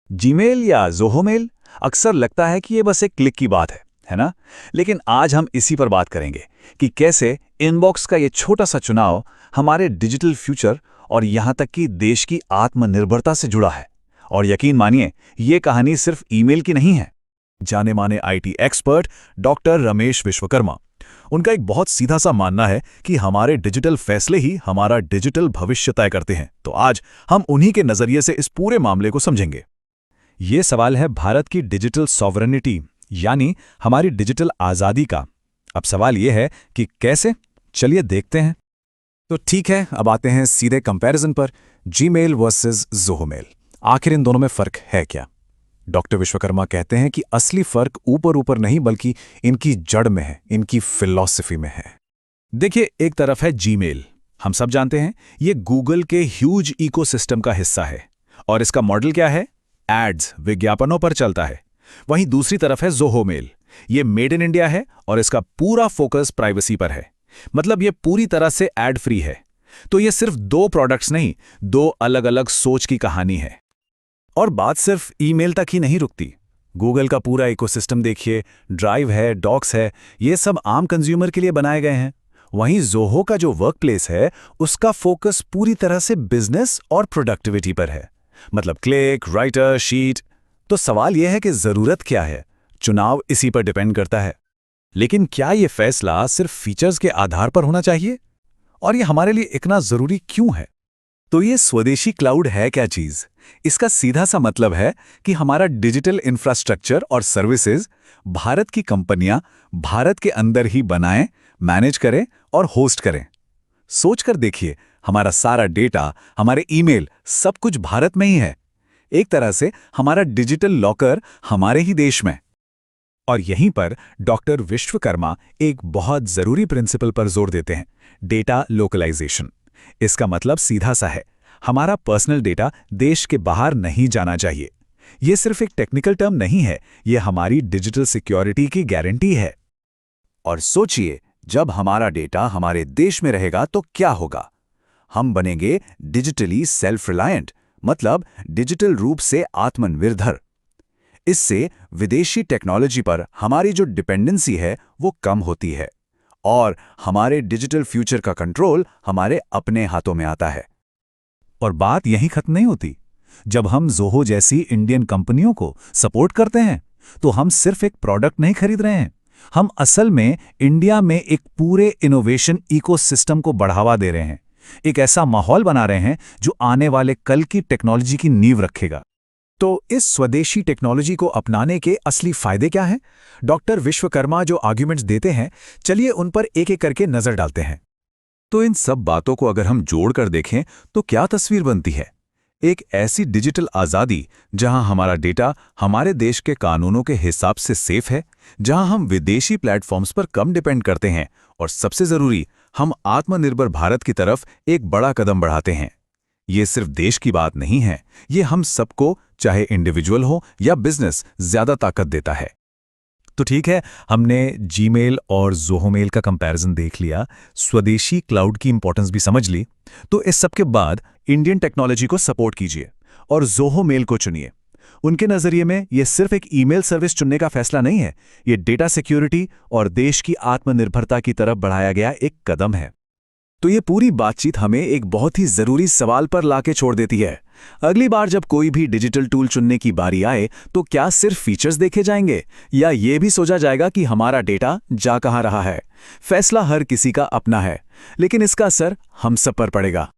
Gmail या Zoho mail अक्सर लगता है कि ये बस एक क्लिक की बात है ना? लेकिन आज हम इसी पर बात करेंगे कि कैसे इनबॉक्स का ये छोटा सा चुनाव हमारे डिजिटल फ्यूचर और यहाँ तक कि देश की आत्मनिर्भरता से जुड़ा है। और यकीन मानिए, ये कहानी सिर्फ ईमेल की नहीं है। जाने माने IT expert doctor Ramesh Vishwakarma, उनका एक बहुत सीधा सा मानना है कि हमारे डिजिटल फैसले ही हमारा डिजिटल भविष्य तय करते हैं। तो आज हम उन्हीं के नजरिए से इस पूरे मामले को समझेंगे। ये सवाल है भारत की डिजिटल सॉवरेनिटी यानी हमारी डिजिटल आज़ादी का। अब सवाल ये है कि कैसे? चलिए देखते हैं। तो ठीक है, अब आते हैं सीधे कंपैरिजन पर। जीमेल वर्सेस ज़ोहो मेल, आखिर इन दोनों में फर्क है क्या? डॉक्टर विश्वकर्मा कहते हैं कि असली फर्क ऊपर ऊपर नहीं बल्कि इनकी जड़ में है, इनकी फिलॉसफी में है। देखिए, एक तरफ है जीमेल। हम सब जानते हैं ये गूगल के ह्यूज इकोसिस्टम का हिस्सा है और इसका मॉडल क्या है? एड्स, विज्ञापनों पर चलता है। वहीं दूसरी तरफ है ज़ोहो मेल। ये मेड इन इंडिया है और इसका पूरा फोकस प्राइवेसी पर है। मतलब ये पूरी तरह से एड फ्री है। तो ये सिर्फ दो प्रोडक्ट्स नहीं, दो अलग अलग सोच की कहानी है। और बात सिर्फ ईमेल तक ही नहीं रुकती। गूगल का पूरा इकोसिस्टम देखिए, ड्राइव है, डॉक्स है, ये सब आम कंज्यूमर के लिए बनाए गए हैं। वहीं ज़ोहो का जो वर्कप्लेस है, उसका फोकस पूरी तरह से बिजनेस और प्रोडक्टिविटी पर है। मतलब क्लिक, राइटर, शीट। तो सवाल यह है कि ज़रूरत क्या है? चुनाव इसी पर डिपेंड करता है। लेकिन क्या ये फैसला सिर्फ फीचर्स के आधार पर होना चाहिए? और ये हमारे लिए इतना ज़रूरी क्यों है? तो ये स्वदेशी क्लाउड है क्या चीज़? इसका सीधा सा मतलब है कि हमारा डिजिटल इंफ्रास्ट्रक्चर और सर्विसेज भारत की कंपनियां भारत के अंदर ही बनाएं, मैनेज करें और होस्ट करें। सोचकर देखिए, हमारा सारा डेटा, हमारे ईमेल, सब कुछ भारत में ही है। एक तरह से हमारा डिजिटल लॉकर हमारे ही देश में। और यहीं पर डॉक्टर विश्वकर्मा एक बहुत ज़रूरी प्रिंसिपल पर जोर देते हैं, डेटा लोकलाइजेशन। इसका मतलब सीधा सा है, हमारा पर्सनल डेटा देश के बाहर नहीं जाना चाहिए। ये सिर्फ एक टेक्निकल टर्म नहीं है, ये हमारी डिजिटल सिक्योरिटी की गारंटी है। और सोचिए, जब हमारा डेटा हमारे देश में रहेगा तो क्या होगा? हम बनेंगे डिजिटली सेल्फ रिलायंट, मतलब डिजिटल रूप से आत्मनिर्भर। इससे विदेशी टेक्नोलॉजी पर हमारी जो डिपेंडेंसी है वो कम होती है और हमारे डिजिटल फ्यूचर का कंट्रोल हमारे अपने हाथों में आता है। और बात यहीं खत्म नहीं होती। जब हम ज़ोहो जैसी इंडियन कंपनियों को सपोर्ट करते हैं तो हम सिर्फ एक प्रोडक्ट नहीं खरीद रहे हैं, हम असल में इंडिया में एक पूरे इनोवेशन इकोसिस्टम को बढ़ावा दे रहे हैं। एक ऐसा माहौल बना रहे हैं जो आने वाले कल की टेक्नोलॉजी की नींव रखेगा। तो इस स्वदेशी टेक्नोलॉजी को अपनाने के असली फायदे क्या हैं? डॉक्टर विश्वकर्मा जो आर्ग्यूमेंट्स देते हैं, चलिए उन पर एक एक करके नजर डालते हैं। तो इन सब बातों को अगर हम जोड़कर देखें तो क्या तस्वीर बनती है? एक ऐसी डिजिटल आज़ादी जहां हमारा डेटा हमारे देश के कानूनों के हिसाब से सेफ है, जहां हम विदेशी प्लेटफॉर्म्स पर कम डिपेंड करते हैं और सबसे जरूरी, हम आत्मनिर्भर भारत की तरफ एक बड़ा कदम बढ़ाते हैं। ये सिर्फ देश की बात नहीं है, ये हम सबको, चाहे इंडिविजुअल हो या बिजनेस, ज्यादा ताकत देता है। तो ठीक है, हमने जीमेल और ज़ोहो मेल का कंपैरिजन देख लिया, स्वदेशी क्लाउड की इंपॉर्टेंस भी समझ ली। तो इस सब के बाद इंडियन टेक्नोलॉजी को सपोर्ट कीजिए और ज़ोहो मेल को चुनिए। उनके नज़रिए में ये सिर्फ एक ईमेल सर्विस चुनने का फैसला नहीं है, ये डेटा सिक्योरिटी और देश की आत्मनिर्भरता की तरफ बढ़ाया गया एक कदम है। तो ये पूरी बातचीत हमें एक बहुत ही जरूरी सवाल पर लाके छोड़ देती है। अगली बार जब कोई भी डिजिटल टूल चुनने की बारी आए तो क्या सिर्फ फीचर्स देखे जाएंगे या ये भी सोचा जाएगा कि हमारा डेटा जा कहाँ रहा है? फैसला हर किसी का अपना है, लेकिन इसका असर हम सब पर पड़ेगा।